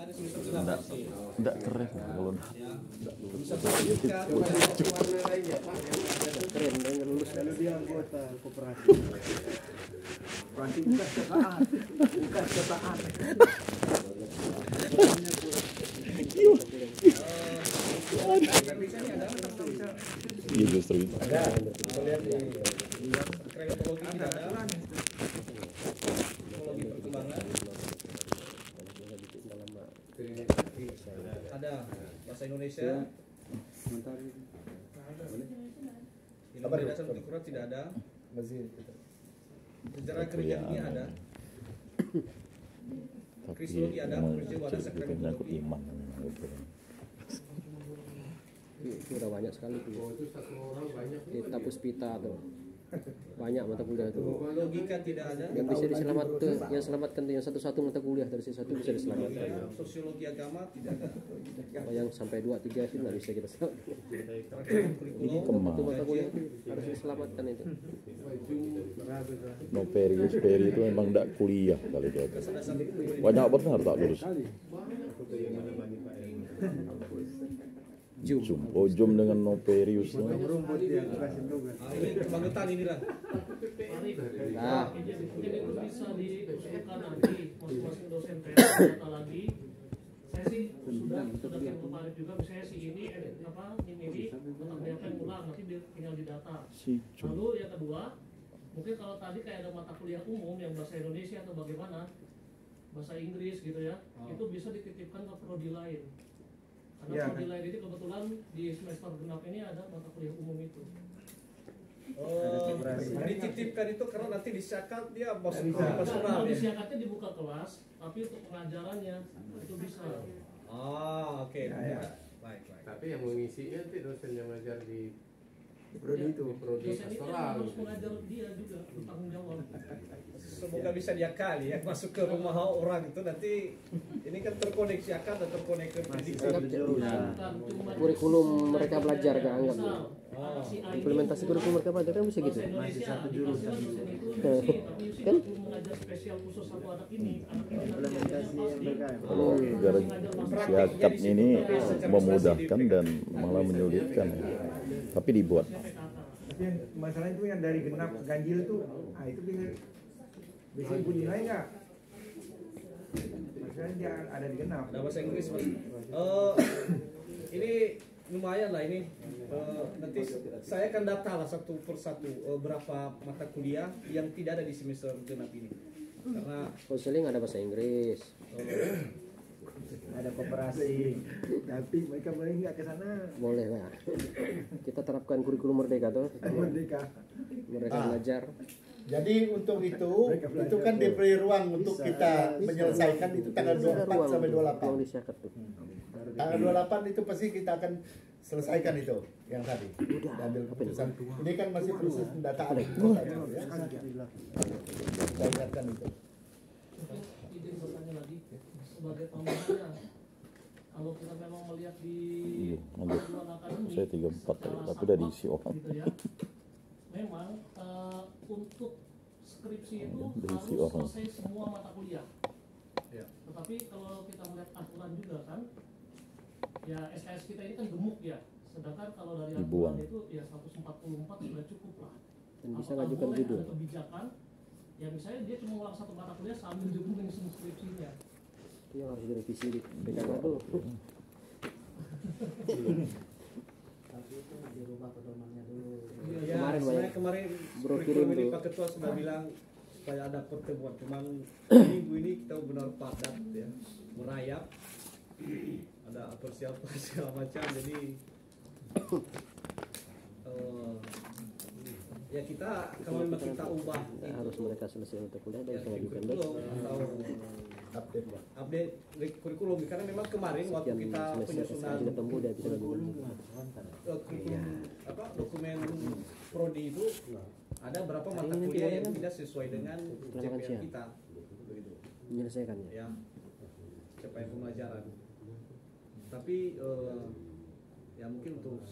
ada semester genap pasti. Enggak keren kalau enggak. Bisa melanjutkan. Keren dengan lulus Kalau dia anggota koperasi. Berarti bukan sesaat. Bukan sesaat. Iya justru itu. Ada. Kita lihat di kreatologi tidak ada. Teknologi perkembangan. Ada bahasa Indonesia. Ilmu dasar Al-Quran tidak ada. Sejarah kerajaan ada. Kristologi ada, peristiwa ada, sakramen menyangkut iman. itu udah banyak sekali tuh. Kita puspita tuh. Banyak mata kuliah tuh. logika tidak ada. Yang bisa diselamatkan, yang selamatkan tuh yang satu-satu mata kuliah dari satu bisa diselamatkan. Sosiologi agama tidak ada. Kalau yang sampai 2-3 sih nggak bisa kita selamatkan. Ini Itu kemana? mata kuliah itu harus diselamatkan itu. Noperius Peri itu memang enggak kuliah kali dia. Banyak benar tak lulus. Jum. Oh, jum dengan Noperius. Rumput dia kasih tugas. Ini kebangetan inilah. Nah, Mungkin itu bisa diusulkan nanti masing-masing dosen data lagi. Saya sih sudah tertarik juga. Misalnya si ini menambahkan ulang nanti tinggal di data. Lalu yang kedua, mungkin kalau tadi kayak ada mata kuliah umum yang bahasa Indonesia atau bagaimana, bahasa Inggris gitu ya, itu bisa dititipkan ke prodi lain. Karena prodi lain ini kebetulan di semester genap ini ada mata kuliah umum itu. Oh, dititipkan itu karena nanti disyakat dia masuk ke personal Kalau ya. disyakatnya dibuka kelas, tapi untuk pengajarannya itu bisa. Oke. Ya. Baik. Tapi yang mengisinya nanti dosen yang ngajar di Prodi itu. prodi Dosen itu yang pastoral. harus mengajar dia juga bertanggung jawab. Semoga bisa diakali ya masuk ke rumah orang itu nanti ini kan terkoneksi akan dan terkoneksi pendidikan. kurikulum mereka belajar gak anggap ya. Implementasi kurikulum mereka belajar kan bisa gitu. Masih satu jurusan Kan? Mengajar spesial khusus satu anak ini. Implementasi MBK. Gara siakap ini memudahkan dan malah menyulitkan ya. Tapi dibuat. Tapi yang masalah itu yang dari genap ke ganjil tuh, itu bisa ibu nilai nggak? Masalahnya dia ada di genap. Ada bahasa Inggris mas. Ini lumayan lah ini. Nanti saya akan data lah satu persatu berapa mata kuliah yang tidak ada di semester genap ini. Karena Konseling ada bahasa Inggris. Ada koperasi, tapi mereka boleh nggak ke sana? Boleh lah. Kita terapkan kurikulum merdeka tuh. Merdeka. Mereka belajar. Jadi untuk itu kan diberi ruang untuk kita menyelesaikan itu tanggal 24 sampai 28. Ruang disyakat tuh. Tanggal 28 itu pasti kita akan selesaikan itu yang tadi. Ambil keputusan. Ini kan masih proses pendataan. Ya. Kita ingatkan itu. Izin bertanya lagi sebagai tambahannya, kalau kita memang melihat di Iya, lanjut. panduan akademik, Saya 34 tadi, secara tapi udah sakral, diisi orang. gitu ya, memang untuk skripsi itu Udah harus diisi orang. selesai semua mata kuliah. Ya. Tetapi kalau kita melihat aturan juga kan, ya SKS kita ini kan gemuk ya. Sedangkan kalau dari Dibuang. aturan itu ya 144 sudah cukup lah. Dan bisa Apakah ngajukan boleh judul. ada kebijakan ya misalnya dia cuma ngulang satu mata kuliah sambil dihubungin semua skripsinya. Itu yang harus direvisi di BKK tuh. ya, Kemarin sebenarnya banyak. kemarin Bro kurikulum kirim ini tuh. Pak Ketua sudah bilang supaya ada pertemuan. Cuman minggu ini kita benar padat ya merayap. Ada persiapan segala macam jadi ya kita kalau memang kita ubah Nah, harus mereka selesai mata kuliah dan ya, bisa ngajukan kurikulum besok. atau update kurikulum karena memang kemarin waktu Sekian kita semester penyusunan sudah tempuh dia bisa ngajukan. kurikulum apa dokumen prodi itu ada berapa mata ini kuliah nanti yang kan tidak sesuai dengan makan CPM siang. kita begitu Menyelesaikannya. ya CPM pembelajaran tapi ya mungkin untuk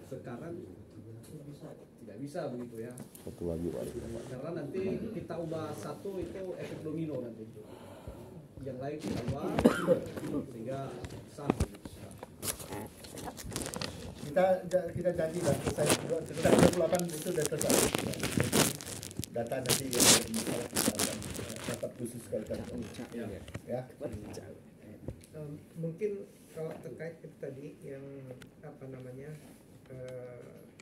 sekarang tidak bisa begitu ya Satu lagi Pak. karena nanti kita ubah satu itu efek domino nanti yang lain keluar sehingga sah. Kita janji lah selesai 28 itu sudah selesai. Data nanti yang masalah kita akan dapat khusus kalian. Ya. Mungkin kalau terkait itu tadi yang apa namanya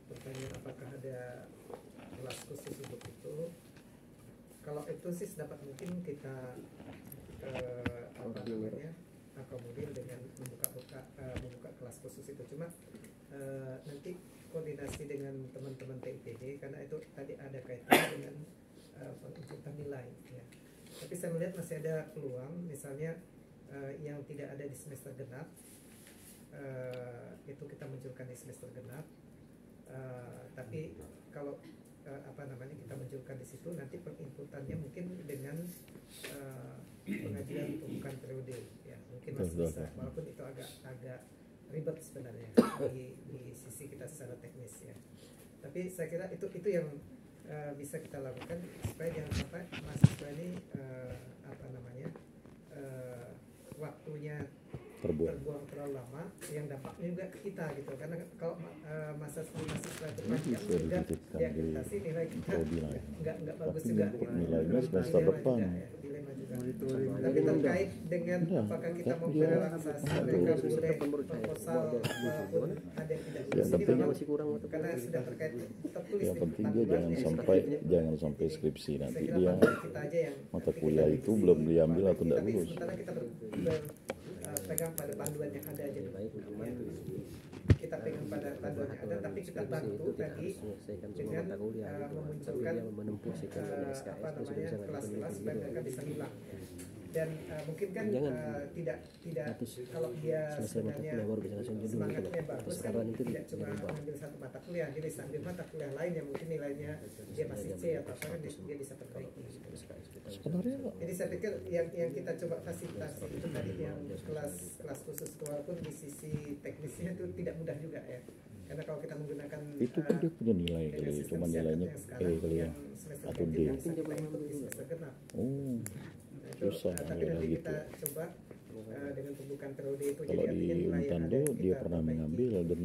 pertanyaan apakah ada kelas khusus untuk itu, kalau itu sih dapat mungkin kita apa namanya akomodir dengan membuka kelas khusus itu. Cuma nanti koordinasi dengan teman-teman TIPD karena itu tadi ada kaitan dengan penunjukan nilai ya. Tapi saya melihat masih ada peluang misalnya yang tidak ada di semester genap itu kita munculkan di semester genap, tapi kalau apa namanya kita munculkan di situ nanti penginputannya mungkin dengan pengajian pembukaan periode ya, mungkin masih bisa walaupun itu agak ribet sebenarnya di sisi kita secara teknis ya, tapi saya kira itu yang bisa kita lakukan supaya jangan sampai mahasiswa ini apa namanya waktunya terbuang terlalu lama, yang dampaknya juga ke kita gitu, karena kalau masa mahasiswa itu panjang juga diakreditasi nilai kita nggak bagus juga gitu. Nilainya semester depan. Tapi terkait dengan apakah kita mau merelaksasi mereka boleh proposal walaupun ada yang tidak lulus ini masih kurang karena sudah terkait tertulis. Yang penting dia jangan sampai skripsi nanti dia mata kuliah itu belum diambil atau tidak lulus. Sementara kita pegang pada panduan yang ada aja. Kita pegang pada panduan yang ada, tapi kita bantu tadi dengan memunculkan apa namanya kelas-kelas supaya mereka bisa hilang. Dan mungkin kan tidak kalau dia sebenarnya semangatnya bagus kan tidak cuma mengambil satu mata kuliah, dia bisa ambil mata kuliah lain yang mungkin nilainya dia masih C atau apa, dia bisa perbaiki. Jadi saya pikir yang kita coba fasilitasi itu tadi yang kelas khusus, walaupun di sisi teknisnya itu tidak mudah juga ya, karena kalau kita menggunakan itu kan dia punya nilai kali, cuma nilainya E kali ya atau D. Oh, susah tapi nanti kita coba dengan pembukaan periode itu. Kalau di Untando dia pernah mengambil, dan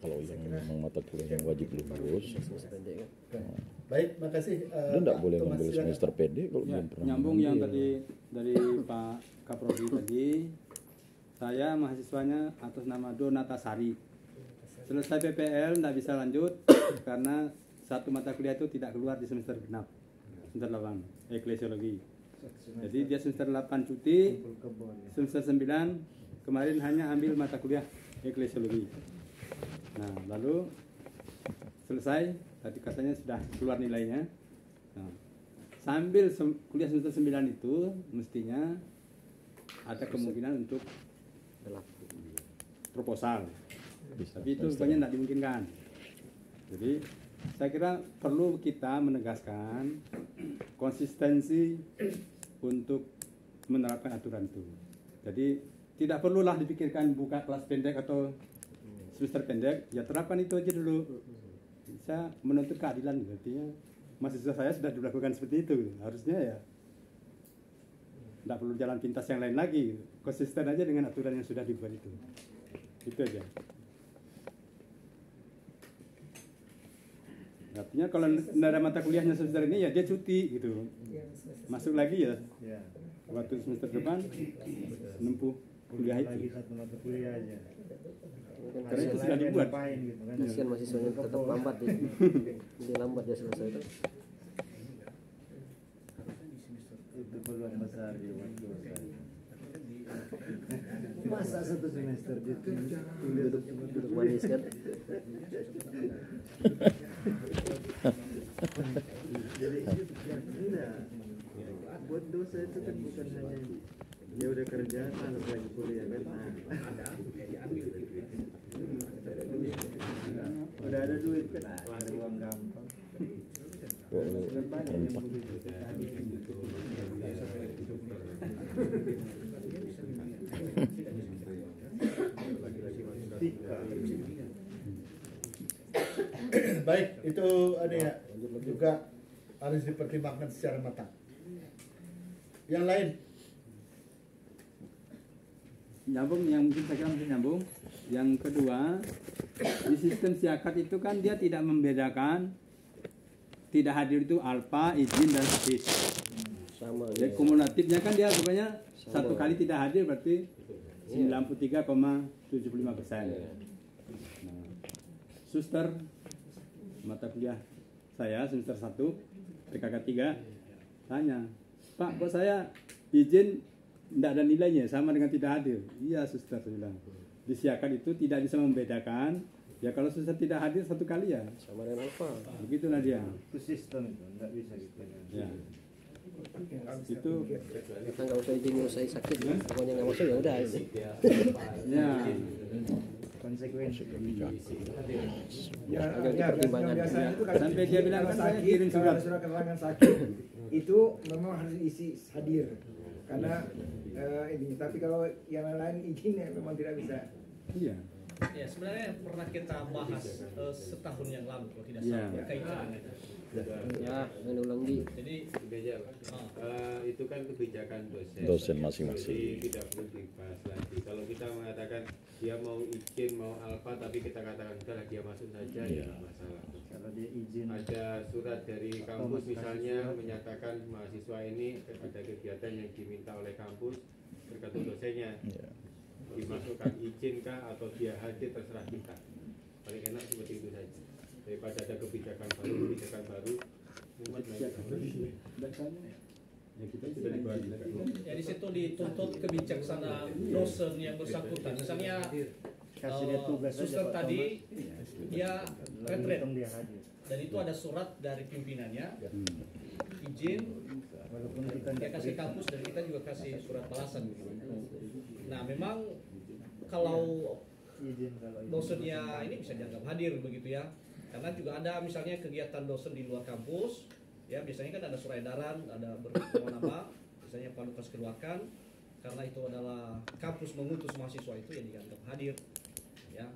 kalau yang memang mata kuliah yang wajib lulus. Baik, makasih. Dia tidak boleh ngambil semester pendek kalau belum pernah. Nyambung yang tadi dari Pak Kaprodi tadi, saya mahasiswanya atas nama Donatasari. Selesai PPL tidak bisa lanjut karena satu mata kuliah itu tidak keluar di semester genap, semester 8 eklesiologi. Jadi dia semester 8 cuti, semester 9 kemarin hanya ambil mata kuliah eklesiologi. Nah, lalu selesai, tadi katanya sudah keluar nilainya. Nah, sambil kuliah semester 9 itu mestinya ada kemungkinan untuk proposal. Tapi itu rupanya tidak dimungkinkan. Jadi saya kira perlu kita menegaskan konsistensi untuk menerapkan aturan itu. Jadi tidak perlulah dipikirkan buka kelas pendek atau semester pendek, ya terapkan itu aja dulu. Bisa menuntut keadilan, artinya mahasiswa saya sudah dilakukan seperti itu. Harusnya ya tidak perlu jalan pintas yang lain lagi, konsisten aja dengan aturan yang sudah dibuat itu. Itu aja. Artinya kalau tidak ada mata kuliahnya semester ini ya dia cuti gitu, masuk lagi ya waktu semester depan menempuh kuliah itu. Lagi satu mata kuliah aja. Karena itu sudah dibuat. Kasihan mahasiswanya tetap lambat dia lambat dia selesai itu. Itu peluang besar di waktu masa satu semester Duduk manis kan. Jadi enggak, buat dosa itu kan bukan hanya dia udah kerja harus lagi kuliah kan, udah ada duit kan, ada uang gampang. Baik, itu ada ya, juga harus dipertimbangkan secara matang. Yang lain, nyambung, yang mungkin saya kira mungkin nyambung. Yang kedua, di sistem siakat itu kan dia tidak membedakan tidak hadir itu alfa, izin dan sakit. Sama. Jadi kumulatifnya kan dia sebenarnya satu kali tidak hadir berarti 93,75%. Nah, suster mata kuliah saya semester 1 PKK 3 tanya, Pak, kok saya izin tidak ada nilainya sama dengan tidak hadir? Iya suster, saya bilang. Di siakat itu tidak bisa membedakan. Ya kalau suster tidak hadir satu kali ya Sama dengan alfa. begitulah dia. Itu sistem itu, nggak bisa gitu. Ya. Itu Kita nggak usah izin usai sakit, pokoknya nggak masuk ya udah. ya. Konsekuensi. Ya, Agak ya, dipertimbangkan. biasanya itu kalau Sampai dia bilang kalau kan saya sakit, kirim kalau surat. ada surat keterangan sakit itu memang harus isi hadir karena ini. Tapi kalau yang lain izinnya memang tidak bisa. Iya. Ya sebenarnya pernah kita bahas setahun yang lalu kalau tidak Ya. salah berkaitan dengan itu. Ya, mengulang di. Jadi Beja, itu kan kebijakan dosen. Dosen masing-masing. Jadi tidak perlu dibahas lagi. Kalau kita mengatakan dia mau izin, mau alfa, tapi kita katakan udahlah dia masuk saja, ya Iya. masalah. Kalau dia izin. Ada surat dari kampus misalnya menyatakan mahasiswa ini ada kegiatan yang diminta oleh kampus tergantung dosennya. Ya. Dimasukkan izin kah atau dia hadir terserah kita. Paling enak seperti itu saja. Daripada ada kebijakan baru umat Ya kita sudah dibahas juga. ya di situ dituntut kebijaksanaan dosen yang bersangkutan. Misalnya Kasih dia tugas aja, suster Pak tadi dia retret Untung dia hadir. dan itu ada surat dari pimpinannya izin, Walaupun kita dia kasih kampus dan kita juga kasih surat balasan gitu. Nah memang kalau izin kalau izin. dosennya ini bisa dianggap hadir begitu ya, karena juga ada misalnya kegiatan dosen di luar kampus ya, biasanya kan ada surat edaran, ada nama misalnya Padukas keluarkan, karena itu adalah kampus mengutus mahasiswa itu yang dianggap hadir ya.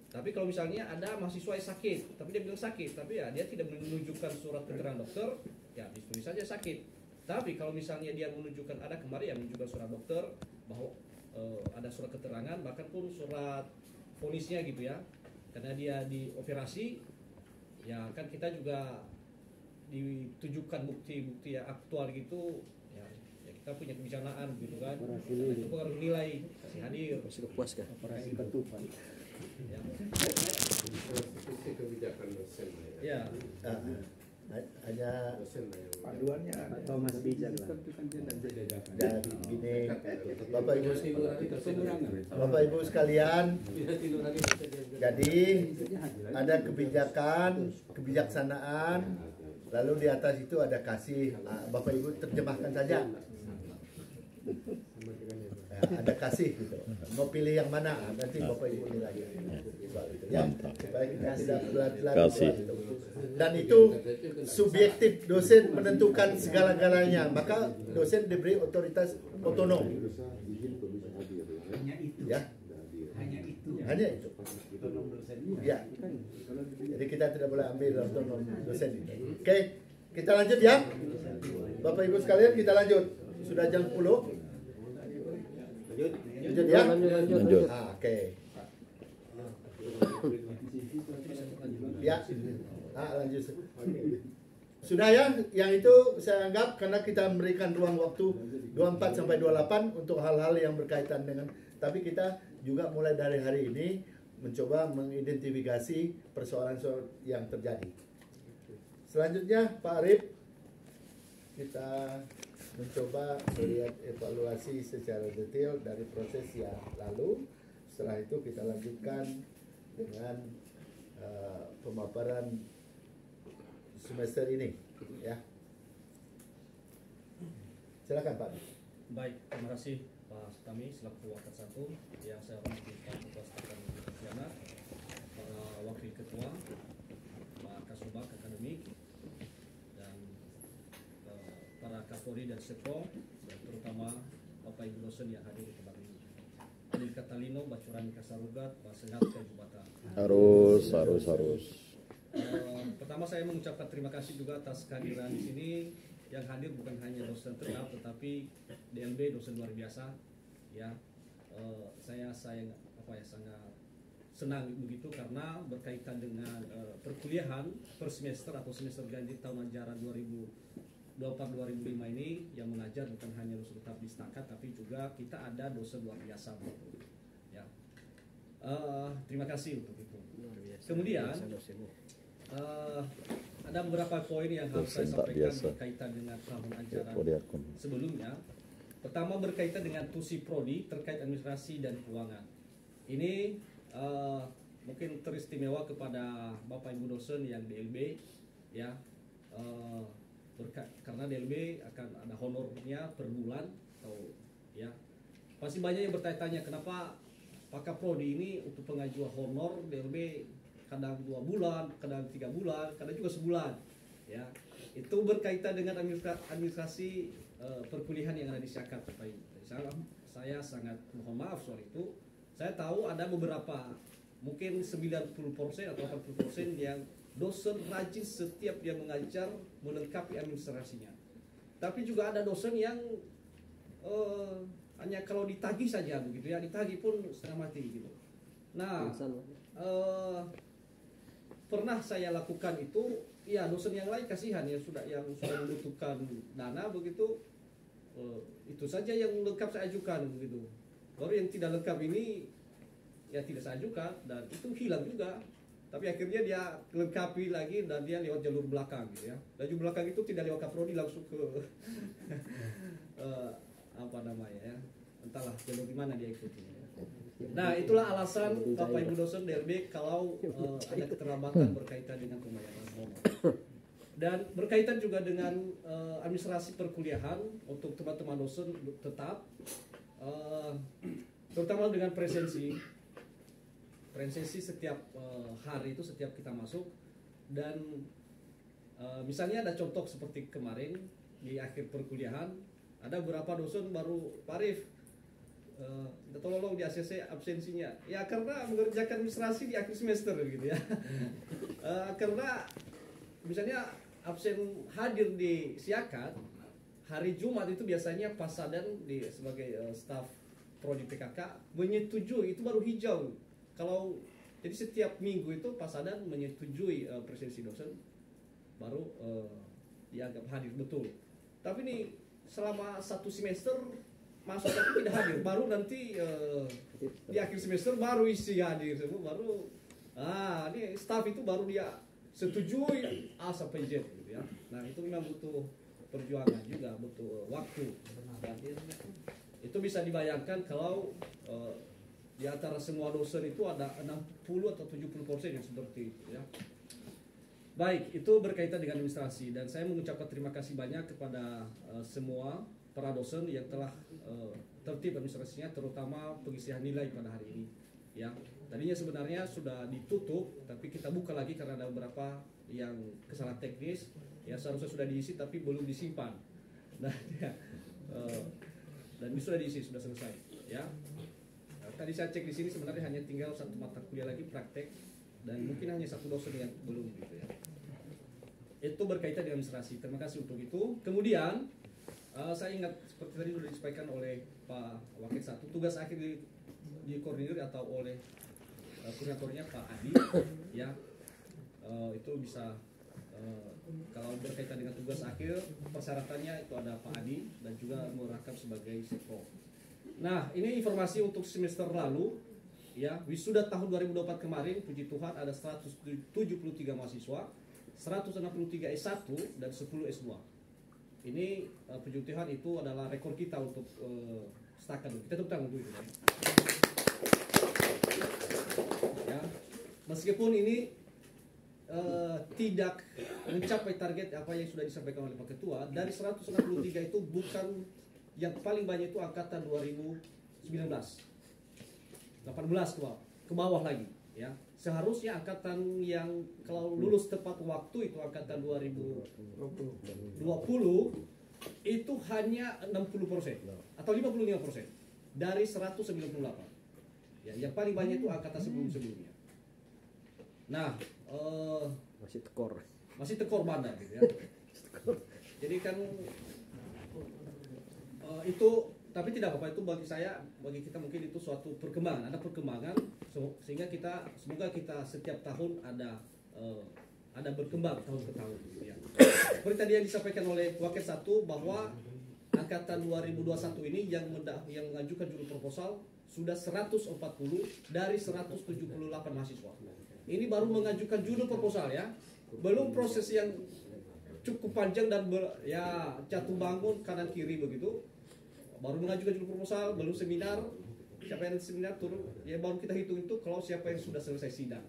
Tapi kalau misalnya ada mahasiswa yang sakit tapi dia bilang sakit tapi ya dia tidak menunjukkan surat keterangan dokter, ya ditulis saja sakit. Tapi kalau misalnya dia menunjukkan, ada kemarin yang menunjukkan surat dokter bahwa ada surat keterangan, bahkan pun surat vonisnya gitu ya, karena dia dioperasi, ya kan kita juga ditujukan bukti-bukti yang aktual gitu, ya kita punya kebijaksanaan gitu kan, karena itu harus nilai kasih hadir. Masih puas kan? Operasi ketupat. Ya. Itu kebijakan dosen lah ya. Ya. Hanya Dosen lah yang Panduannya ada. atau Mas bijak lah. Itu kan dia tidak bisa bedakan. Dan gini, Bapak Ibu sekalian, tidak tidur lagi bisa dia. jadi ada kebijaksanaan, lalu di atas itu ada kasih. Bapak Ibu terjemahkan saja. Ya, ada kasih gitu. Mau pilih yang mana? Nanti Bapak Ibu nilai. Ya, supaya kita tidak berlarut-larut. Kasih. Dan itu subjektif, dosen menentukan segala-galanya. Maka dosen diberi otoritas otonom. Ya. Hanya itu. Ya. Jadi kita tidak boleh ambil otonom dosen itu. Oke, kita lanjut ya. Bapak Ibu sekalian, kita lanjut. Sudah jam 10. Lanjut ya. Lanjut. Oke. Ya. Lanjut. Sudah ya, yang itu saya anggap karena kita memberikan ruang waktu 24 sampai 28 untuk hal-hal yang berkaitan dengan, tapi kita juga mulai dari hari ini mencoba mengidentifikasi persoalan yang terjadi. Selanjutnya Pak Arif, kita mencoba melihat evaluasi secara detail dari proses yang lalu. Setelah itu kita lanjutkan dengan pemaparan semester ini, ya. Silakan Pak. Baik, terima kasih Pak Sutami selaku Wakil 1, yang saya hormati Pak Ketua Staf Kepresidenan, para Wakil Ketua, Pak Kasubag Akademik, dan para Kapolri dan Sekpol, dan terutama Bapak Ibu dosen yang hadir di tempat ini. Adil Katalino, Bacuran Kasarugat, Pak Sengat Kajubata. Harus. Pertama saya mengucapkan terima kasih juga atas kehadiran di sini. Yang hadir bukan hanya dosen tetap, tetapi DLB dosen luar biasa. Ya, saya sangat senang begitu karena berkaitan dengan perkuliahan per semester atau semester ganjil tahun ajaran 2024-2025 ini yang mengajar bukan hanya dosen tetap di Stakat tapi juga kita ada dosen luar biasa begitu. Ya. Terima kasih untuk itu. Kemudian ada beberapa poin yang harus saya sampaikan berkaitan dengan tahun ajaran sebelumnya. Pertama berkaitan dengan tusi prodi terkait administrasi dan keuangan. Ini mungkin teristimewa kepada Bapak Ibu dosen yang DLB, ya, karena DLB akan ada honornya per bulan, atau ya pasti banyak yang bertanya-tanya kenapa Pak Prodi ini untuk pengajuan honor DLB kadang 2 bulan, kadang 3 bulan, kadang juga sebulan, ya. Itu berkaitan dengan administrasi perkuliahan yang ada di Siakat, Bapak Ibu. Saya sangat mohon maaf soal itu. Saya tahu ada beberapa, mungkin 90% atau 80% yang dosen rajin setiap dia mengajar melengkapi administrasinya. Tapi juga ada dosen yang hanya kalau ditagih saja begitu ya, ditagih pun setengah mati gitu. Nah, pernah saya lakukan itu, ya dosen yang lain kasihan yang sudah membutuhkan dana begitu, itu saja yang lengkap saya ajukan begitu. Baru yang tidak lengkap ini ya tidak saya ajukan dan itu hilang juga. Tapi akhirnya dia lengkapi lagi dan dia lewat jalur belakang gitu ya. Jalur belakang itu tidak lewat Kaprodi langsung ke apa namanya ya. Entahlah jalur di mana dia ikuti. Nah, itulah alasan Bapak Ibu dosen DLB kalau ada keterlambatan berkaitan dengan pembayaran honor. Dan berkaitan juga dengan administrasi perkuliahan untuk teman-teman dosen tetap, terutama dengan presensi setiap hari itu setiap kita masuk. Dan misalnya ada contoh seperti kemarin di akhir perkuliahan ada beberapa dosen baru Pak Arif tolong di ACC absensinya ya karena mengerjakan administrasi di akhir semester gitu ya. Karena misalnya absen hadir di Siakat hari Jumat itu biasanya Pak Sadan sebagai staf prodi PKK menyetujui itu baru hijau. Kalau jadi setiap minggu itu Pak Sadan menyetujui presensi dosen baru dianggap hadir betul. Tapi nih selama 1 semester masuk tapi tidak hadir, baru nanti di akhir semester baru isi hadir semua, baru ini staf itu baru dia setujui A sampai Z gitu ya. Nah itu memang butuh perjuangan juga, butuh waktu. Itu bisa dibayangkan kalau di antara semua dosen itu ada 60 atau 70% yang seperti itu ya. Baik, itu berkaitan dengan administrasi dan saya mengucapkan terima kasih banyak kepada semua para dosen yang telah tertib administrasinya, terutama pengisian nilai pada hari ini ya. Tadinya sebenarnya sudah ditutup tapi kita buka lagi karena ada beberapa yang kesalahan teknis ya, seharusnya sudah diisi tapi belum disimpan. Nah ya, dan ini sudah diisi, sudah selesai ya. Tadi saya cek di sini sebenarnya hanya tinggal 1 mata kuliah lagi praktek dan mungkin hanya 1 dosen yang belum gitu ya. Itu berkaitan dengan administrasi. Terima kasih untuk itu. Kemudian saya ingat seperti tadi sudah disampaikan oleh Pak Wakil 1, tugas akhir di koordinir atau oleh koordinatornya Pak Adi ya. Itu bisa kalau berkaitan dengan tugas akhir persyaratannya itu ada Pak Adi dan juga merakam sebagai sekro. Nah, ini informasi untuk semester lalu ya, wisuda tahun 2024 kemarin puji Tuhan ada 173 mahasiswa, 163 S1 dan 10 S2. Ini puji Tuhan itu adalah rekor kita untuk Stakat. Kita tepuk tangan untuk itu ya. Meskipun ini tidak mencapai target apa yang sudah disampaikan oleh Pak Ketua, dari 163 itu bukan yang paling banyak itu angkatan 2019, 18 ke bawah lagi ya. Seharusnya angkatan yang kalau lulus tepat waktu itu angkatan 2020 itu hanya 60% atau 55% dari 198 ya. Yang paling banyak itu angkatan sebelumnya. Nah masih tekor banget gitu ya. Jadi kan itu tapi tidak apa-apa, itu bagi kita mungkin itu suatu perkembangan, ada perkembangan sehingga semoga kita setiap tahun ada berkembang tahun ke tahun gitu ya. Seperti tadi yang disampaikan oleh Wakil 1 bahwa angkatan 2021 ini yang mengajukan judul proposal sudah 140 dari 178 mahasiswa. Ini baru mengajukan judul proposal ya, belum proses yang cukup panjang dan jatuh bangun kanan kiri begitu. Baru mengajukan judul proposal, belum seminar. Siapa yang ada seminar turun, ya baru kita hitung itu kalau siapa yang sudah selesai sidang.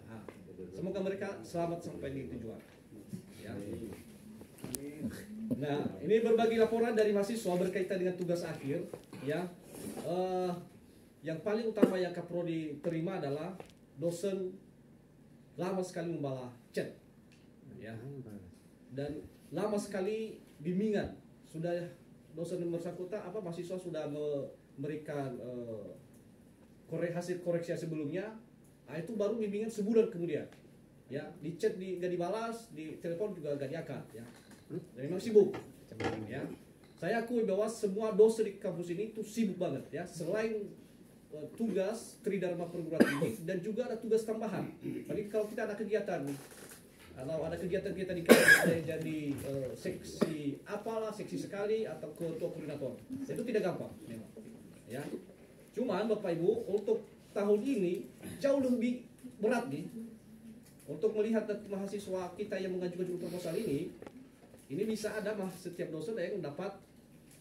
Semoga mereka selamat sampai di tujuan. Ya. Nah, ini berbagi laporan dari mahasiswa berkaitan dengan tugas akhir. Ya, yang paling utama yang Kaprodi terima adalah dosen lama sekali membalas chat, ya, dan lama sekali bimbingan. Sudah dosen yang bersangkutan mahasiswa sudah memberikan hasil koreksi sebelumnya. Itu baru bimbingan sebulan kemudian. Ya, di chat nggak dibalas, di telepon juga nggak diangkat. Ya, dan memang sibuk. Ya, saya akui bahwa semua dosen di kampus ini itu sibuk banget. Ya, selain tugas tridharma perguruan tinggi dan juga ada tugas tambahan. Jadi kalau kita ada kegiatan, kalau ada kegiatan-kegiatan di kampus, ada jadi seksi seksi sekali atau ketua koordinator, itu tidak gampang memang. Ya, cuman Bapak Ibu untuk tahun ini jauh lebih berat nih. Untuk melihat mahasiswa kita yang mengajukan judul proposal ini bisa ada setiap dosen yang dapat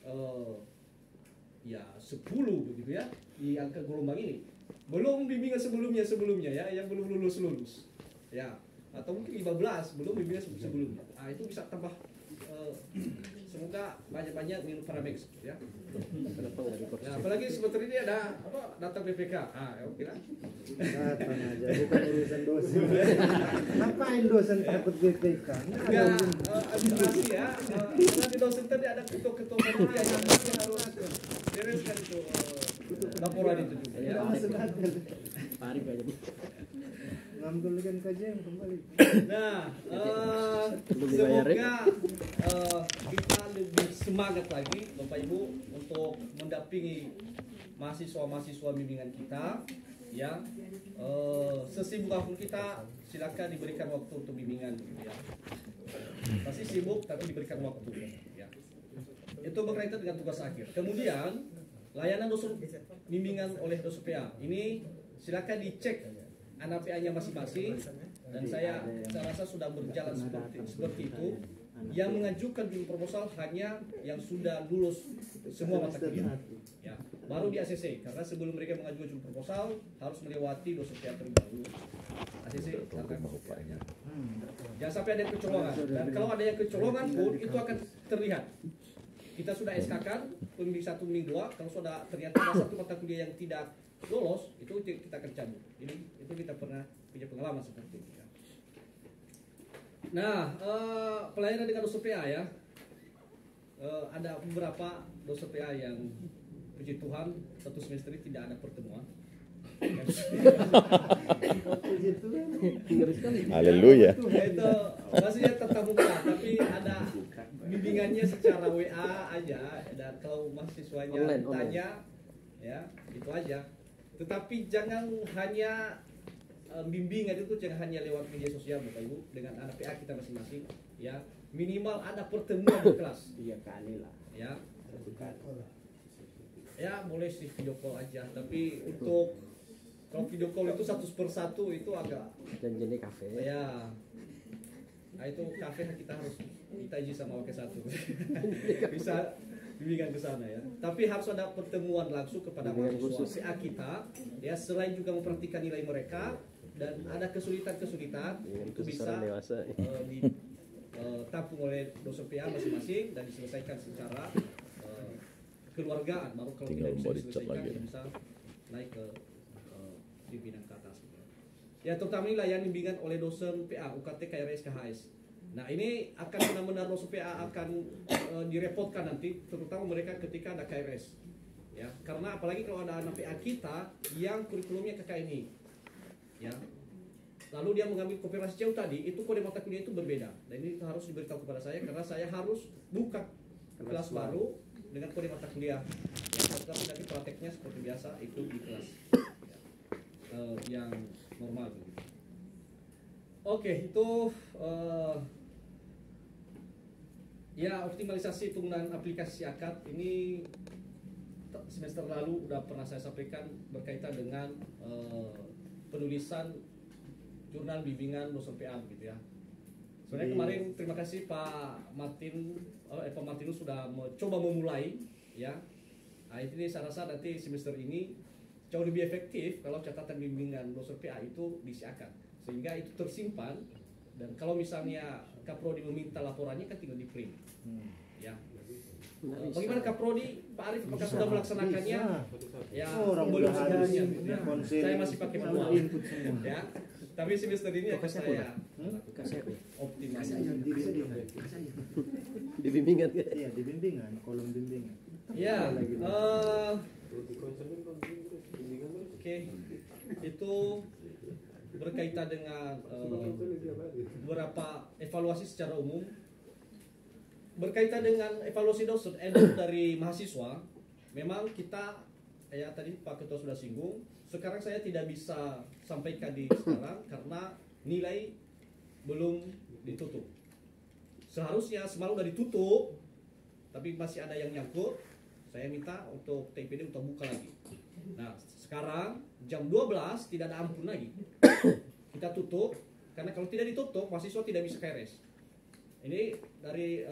10 begitu ya di angka gelombang ini. Belum bimbingan sebelumnya ya yang belum lulus ya, atau mungkin 15 belum bimbingan sebelumnya. Itu bisa tambah. Semoga banyak minum Paramex ya. Nah, apalagi sebentar ini ada data BPK. Oke lah. Datang aja, bukan urusan dosen. Ngapain dosen takut BPK? Enggak, administrasi ya. Nanti dosen tadi ada ketua-ketua panitia yang harus bereskan itu laporan itu juga ya. Parik aja. Ngambilkan kajian kembali. Nah, semoga kita lebih semangat lagi Bapak Ibu untuk mendampingi mahasiswa bimbingan kita ya. Sesibuk apapun kita, silakan diberikan waktu untuk bimbingan gitu ya. Pasti sibuk tapi diberikan waktu ya. Itu berkaitan dengan tugas akhir. Kemudian layanan dosen bimbingan oleh dosen PA ini silakan dicek anak PA-nya masing-masing, dan saya rasa sudah berjalan seperti itu. Yang mengajukan judul proposal hanya yang sudah lulus semua mata kuliah, ya, baru di ACC, karena sebelum mereka mengajukan judul proposal harus melewati dosen PA terlebih dahulu. ACC ya. Jangan sampai ada yang kecolongan, dan kalau ada yang kecolongan pun itu akan terlihat. Kita sudah SK-kan pembimbing 1, pembimbing 2, kalau sudah ternyata ada satu mata kuliah yang tidak lolos, itu kita akan cabut. Itu kita pernah punya pengalaman seperti itu ya. Nah, pelayanan dengan dosen PA ya. Ada beberapa dosen PA yang puji Tuhan satu semester ini tidak ada pertemuan. Haleluya. Itu maksudnya tetap muka, tapi ada bimbingannya secara WA aja, dan kalau mahasiswanya tanya ya itu aja. Tetapi jangan hanya bimbingan itu jangan hanya lewat media sosial Bapak Ibu, dengan anak PA kita masing-masing ya. Minimal ada pertemuan di kelas. 3 kali lah. Ya. Ya boleh sih video call aja, tapi untuk kalau video call itu 1/1 itu agak janjinya kafe. Ya. Nah itu kafe kita harus minta izin sama Wakil 1. Bisa bimbingan ke sana ya. Tapi harus ada pertemuan langsung kepada mahasiswa PA kita ya, selain juga memperhatikan nilai mereka, dan ada kesulitan-kesulitan itu bisa ditampung oleh dosen PA masing-masing dan diselesaikan secara kekeluargaan. Baru kalau tidak bisa diselesaikan bisa naik ke pimpinan ke atas. Ya, terutama ini layanan bimbingan oleh dosen PA UKT, KRS, KHS. Nah, ini akan benar-benar dosen PA akan direpotkan nanti, terutama mereka ketika ada KRS. Ya, karena apalagi kalau ada anak PA kita yang kurikulumnya KKMI. Ya. Lalu dia mengambil kooperasi jauh tadi, itu kode mata kuliah itu berbeda. Dan ini harus diberitahu kepada saya karena saya harus buka kelas baru dengan kode mata kuliah. Ya, tetapi nanti prakteknya seperti biasa itu di kelas yang normal. Oke, itu ya optimalisasi penggunaan aplikasi akad ini semester lalu udah pernah saya sampaikan berkaitan dengan penulisan jurnal bimbingan dosen PA gitu ya. Sebenarnya kemarin terima kasih Pak Martinus sudah coba memulai ya. Nah, ini saya rasa nanti semester ini jauh lebih efektif kalau catatan bimbingan dosen PA itu diisi akad sehingga itu tersimpan, dan kalau misalnya Kaprodi meminta laporannya kan tinggal di print. Ya. Bagaimana Kaprodi, Pak Arif, apakah sudah melaksanakannya? Ya, belum semuanya. Ya. Saya masih pakai manual. Ya. Tapi semester ini akan saya optimasi. Di bimbingan. Iya, di bimbingan, kolom bimbingan. Ya. Oke. Itu berkaitan dengan beberapa evaluasi secara umum. Berkaitan dengan evaluasi dosen dari mahasiswa, memang kita ya tadi Pak Ketua sudah singgung, sekarang saya tidak bisa sampaikan di sekarang karena nilai belum ditutup. Seharusnya semalam sudah ditutup, tapi masih ada yang nyangkut. Saya minta untuk TPD untuk buka lagi. Nah, sekarang jam 12 tidak ada ampun lagi. Kita tutup, karena kalau tidak ditutup, mahasiswa tidak bisa KRS. Ini dari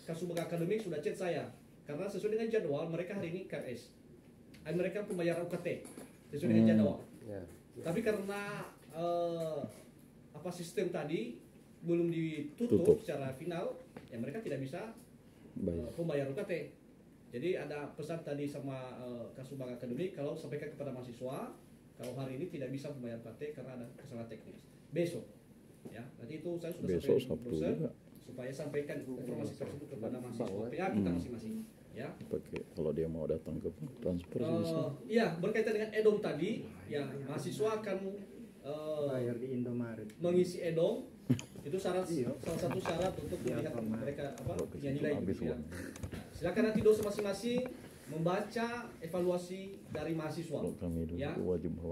Kasubag Akademik sudah chat saya, karena sesuai dengan jadwal mereka hari ini KRS. Mereka pembayaran UKT sesuai dengan jadwal. Tapi karena sistem tadi belum ditutup secara final, ya mereka tidak bisa pembayaran UKT. Jadi ada pesan tadi sama Kasubag Akademik, kalau sampaikan kepada mahasiswa kalau hari ini tidak bisa membayar UKT karena ada kesalahan teknis. Besok, ya nanti itu saya sudah sampaikan supaya sampaikan informasi tersebut kepada mahasiswa PA kita masing-masing. Ya. Pakai kalau dia mau datang ke transfer bisa. Iya, berkaitan dengan edom tadi, ya mahasiswa akan bayar di Indomaret. Mengisi edom itu salah satu syarat untuk melihat mereka punya nilai gitu ya. Silakan nanti dosen masing-masing membaca evaluasi dari mahasiswa. Ya.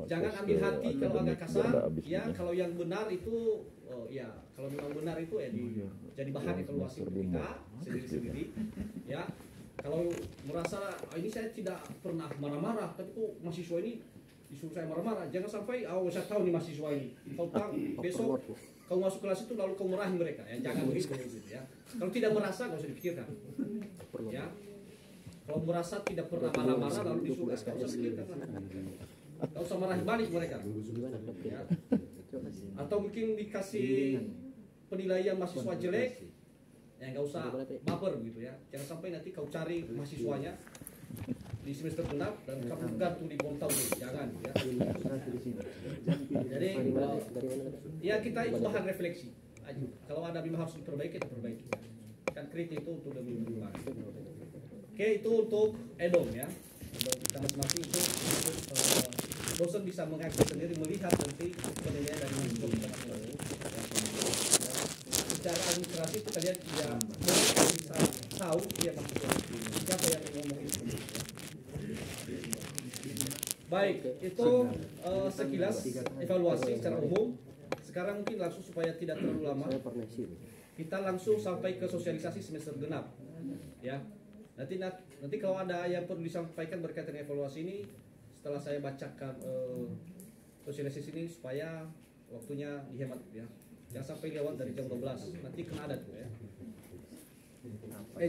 Jangan ambil hati kalau agak kasar. Ya, kalau yang benar itu ya kalau memang benar itu ya jadi bahan evaluasi kita sendiri-sendiri. Ya. Kalau merasa ini saya tidak pernah marah-marah, tapi kok mahasiswa ini disuruh saya marah-marah, jangan sampai saya tahu nih mahasiswa ini. Kalau besok kau masuk kelas itu lalu kau marahin mereka, ya jangan begitu ya. Kalau tidak merasa nggak usah dipikirkan. Ya. Kalau merasa tidak pernah marah-marah lalu disuruh nggak usah pikirkan. Nggak usah marahin balik mereka. Ya. Atau mungkin dikasih penilaian mahasiswa jelek, ya nggak usah baper gitu ya. Jangan sampai nanti kau cari mahasiswanya di semester genap dan kamu gantung di bawah tahun, jangan ya. Jadi ya kita itu bahan refleksi aja. Kalau ada memang harus diperbaiki, kita perbaiki. Kan kritik itu untuk lebih berkembang. Oke, itu untuk edom ya. Edom kita masing-masing itu dosen bisa mengakses sendiri, melihat nanti penilaian dari mahasiswa kita masing-masing. Secara administratif kita lihat ya mereka bisa tahu dia mahasiswa siapa yang ngomong itu. Baik, itu sekilas evaluasi secara umum. Sekarang mungkin langsung supaya tidak terlalu lama, kita langsung sampai ke sosialisasi semester genap. Ya, nanti kalau ada yang perlu disampaikan berkaitan dengan evaluasi ini, setelah saya bacakan sosialisasi ini supaya waktunya dihemat ya. Jangan sampai lewat dari jam 12, nanti kena adat ya.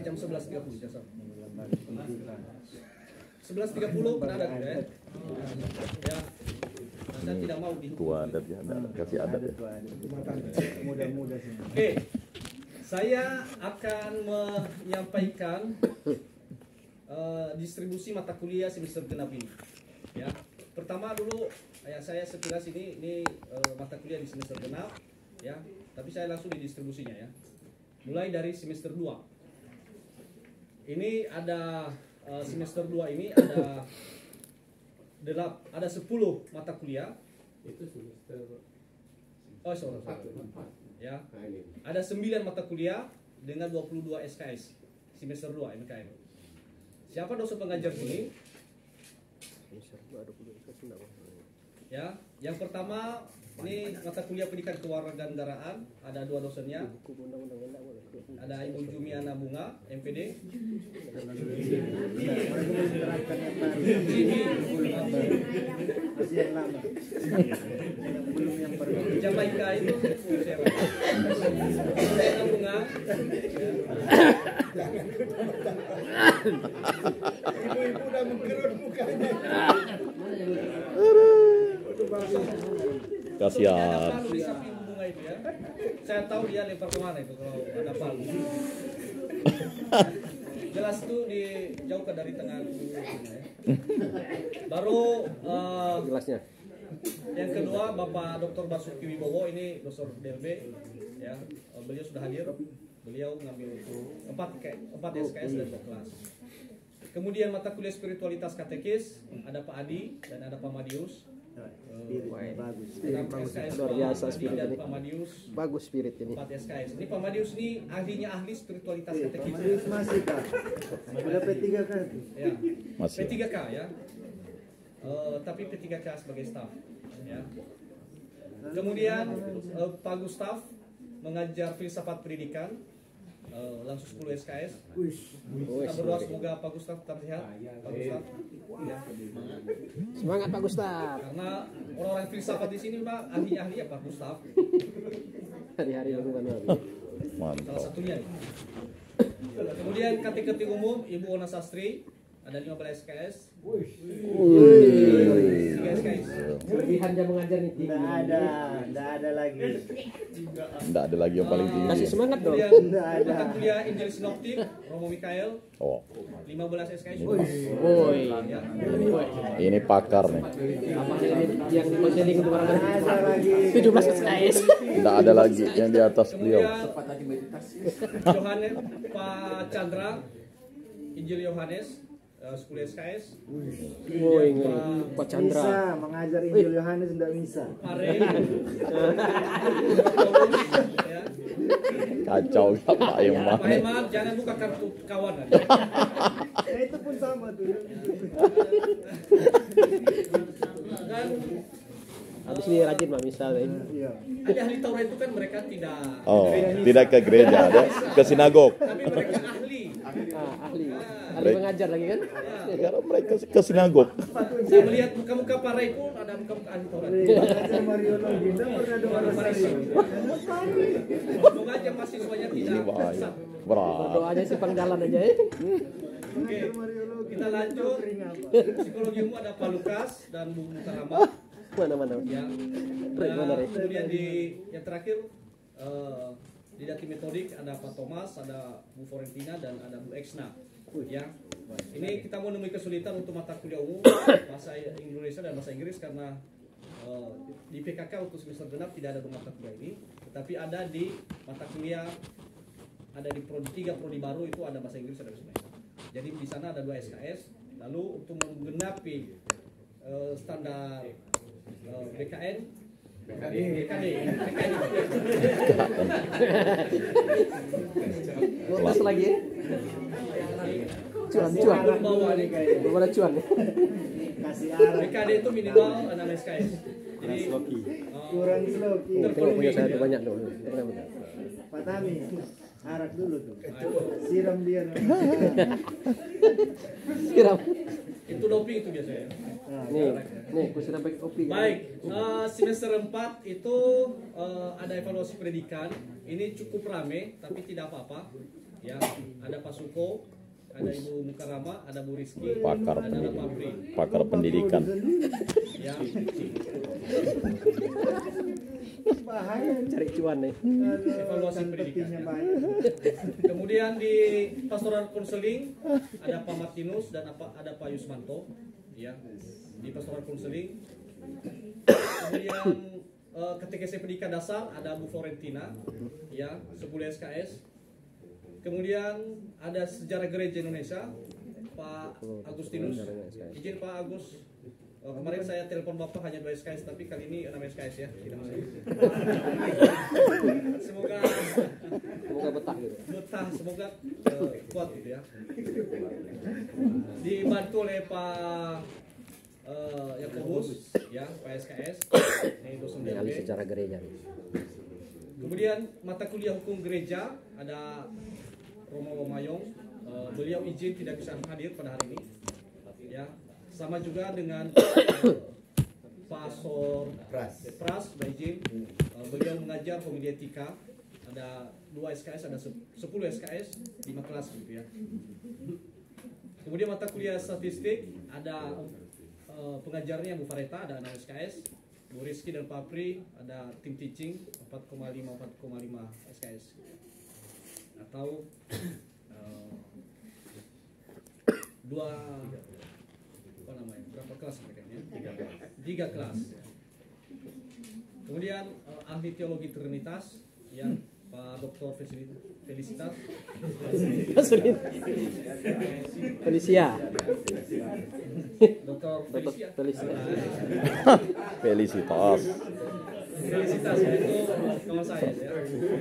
Jam 11.30 jasa. 11.30 kena adat ya. Ya. Saya tidak mau di tua adat ya, kasih adat ya. Mudah-mudah sih. Oke. Saya akan menyampaikan distribusi mata kuliah semester genap ini. Ya. Pertama dulu ya saya sekilas ini mata kuliah di semester genap ya, tapi saya langsung di distribusinya ya. Mulai dari semester 2. Ini ada semester 2 ini ada 10 mata kuliah. Itu semester ya. Ada 9 mata kuliah dengan 22 SKS semester 2 MKM. Siapa dosen pengajar sini? Ya, yang pertama ini mata kuliah pendidikan kewarganegaraan, ada 2 dosennya. Ada Ibu Jumiana Bunga, MPD. Masih yang lama. Belum yang baru. Jamaika itu Jumiana Bunga. Ibu-ibu udah mengkerut mukanya. Kasihan. Ada palu di samping bunga itu ya. Saya tahu dia lempar kemana itu kalau ada palu. Jelas tuh dijauhkan dari tengah bunga ya. Baru Gelasnya. yang kedua Bapak Dr. Basuki Wibowo, ini Dr. DLB ya. Beliau sudah hadir. Beliau ngambil 4 SKS dan 2 kelas. Kemudian mata kuliah spiritualitas katekis ada Pak Adi dan ada Pak Madius. Bagus. Luar biasa Adi spirit dan ini. Pak Madius. Bagus spirit ini. 4 SKS. Ini Pak Madius ini ahli spiritualitas katekis. Marius masih kak. Udah P3 kan? Ya. Masih. P3K ya. Tapi P3K sebagai staff ya. Kemudian Pak Gustaf mengajar filsafat pendidikan, langsung 10 SKS. Kita berdoa semoga Pak Gustaf tetap sehat. Pak Gustaf ya. Semangat Pak Gustaf. Karena orang-orang filsafat di sini Pak ahli-ahli ya Pak Gustaf. Hari-hari berubah Salah Mantap. satunya. Kemudian kategori umum Ibu Ona Sastri ada 15 SKS. 3 SKS. Kelebihan dia mengajar nih. Nggak ada lagi. Enggak ada lagi yang paling tinggi. Kasih semangat dong. Kemudian mata kuliah Injil Sinoptik Romo Mikael Oh, 15 SKS. Boy. Ya. ini pakar nih. Apa yang di konseling untuk orang Nggak ada lagi. 17 SKS. Enggak ada lagi yang di atas beliau. Kemudian Yohanes Pak Chandra Injil Yohanes 10 SKS. Boy, Pak Bisa Chandra. mengajar Injil Yohanes nggak bisa. Pare ya. Kacau ya Pak yang Pak mana? Eman jangan buka kartu kawanan. Ya itu pun sama tuh. Dan Habis ini rajin Pak misal. Iya. ahli-ahli Taurat itu kan mereka tidak Oh, tidak ke gereja, ada ke sinagog. tapi mereka ahli. Ahli. Ahli mengajar lagi kan? Karena mereka ke sinagog. Saya melihat muka-muka para itu ada muka-muka ahli Taurat. Mengajar mariologi, nggak pernah dengar Farisi. Semoga aja mahasiswanya Ini tidak bahaya. sesat. Berat. Doanya simpang jalan aja ya. Oke, kita lanjut. Psikologi umum ada Pak Lukas dan Bu Mukarama. Mana-mana. Ya. Mana, Rey? Kemudian yang terakhir didakti metodik ada Pak Thomas, ada Bu Florentina dan ada Bu Exna. Ya. Ini kita mau menemui kesulitan untuk mata kuliah umum bahasa Indonesia dan bahasa Inggris karena di PKK untuk semester genap tidak ada mata kuliah ini, tetapi ada di mata kuliah ada di prodi 3 prodi baru itu ada bahasa Inggris ada bahasa Indonesia. Jadi di sana ada 2 SKS. Lalu untuk menggenapi standar BKD. Lepas lagi ya. Cuan. Belum ada cuan. Kasih arah. BKD itu minimal 6 SKS. Jadi Kurang sloki. Tengok punya saya tuh banyak dong. Pak Tami, arak dulu tuh. Siram dia. Siram. itu doping itu biasanya. Nih, aku sudah pakai kopi. Baik, semester 4 itu ada evaluasi pendidikan. Ini cukup rame, tapi tidak apa-apa. Ya, ada Pak Suko, ada Ibu Mukarama, ada Bu Rizky, Pakar ada Pak Pri. pakar pendidikan. Ya, Bahaya. Cari cuan nih. evaluasi pendidikan. Ya. Kemudian di pastoral konseling ada Pak Martinus dan ada Pak Yusmanto. Ya, di pastoral konseling. Kemudian ketika saya pendidikan dasar ada Bu Florentina, ya 10 SKS. Kemudian ada sejarah gereja Indonesia Pak Agustinus. Izin Pak Agus kemarin saya telepon Bapak hanya 2 SKS, tapi kali ini 6 SKS ya. Tidak masalah. Semoga betah gitu. Betah, semoga kuat gitu ya. Dibantu oleh Pak Yakobus ya, Pak SKS. Ini dosen Ahli DLB. sejarah gereja. Kemudian mata kuliah hukum gereja ada Romo Mayong. Beliau izin tidak bisa hadir pada hari ini. Ya, sama juga dengan Pastor Pras izin. Beliau mengajar homiletika. Ada 2 SKS, ada 10 SKS, 5 kelas gitu ya. Kemudian mata kuliah statistik ada pengajarnya Bu Fareta, ada 6 SKS. Bu Rizky dan Pak Pri ada tim teaching 4,5 SKS. Atau berapa kelas mereka ya? 3 kelas. Kemudian ahli teologi Trinitas yang Pak Dr. Felicitas Felicia. Dr. Felicia. Felicitas. Felicitas ya, itu kawan saya ya.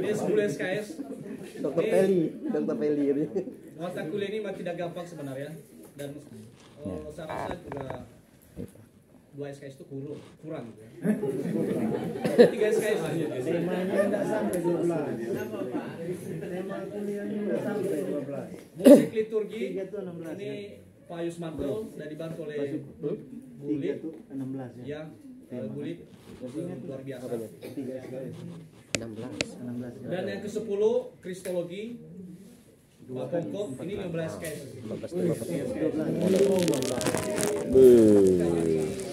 Ini 10 SKS. Dr. Feli. Mata kuliah ini tidak gampang sebenarnya, dan saya rasa juga 2 SKS itu kurang gitu ya. 3 SKS aja. Temanya tidak sampai 12. Tema kuliahnya tidak sampai 12. Musik liturgi 3 itu 16 ini Pak Yusmanto dan dibantu oleh Bulit 16 ya. ya. Bulit luar biasa. 16. Dan yang ke-10 Kristologi Pak Pongkok ini 15 SKS. 15. 12.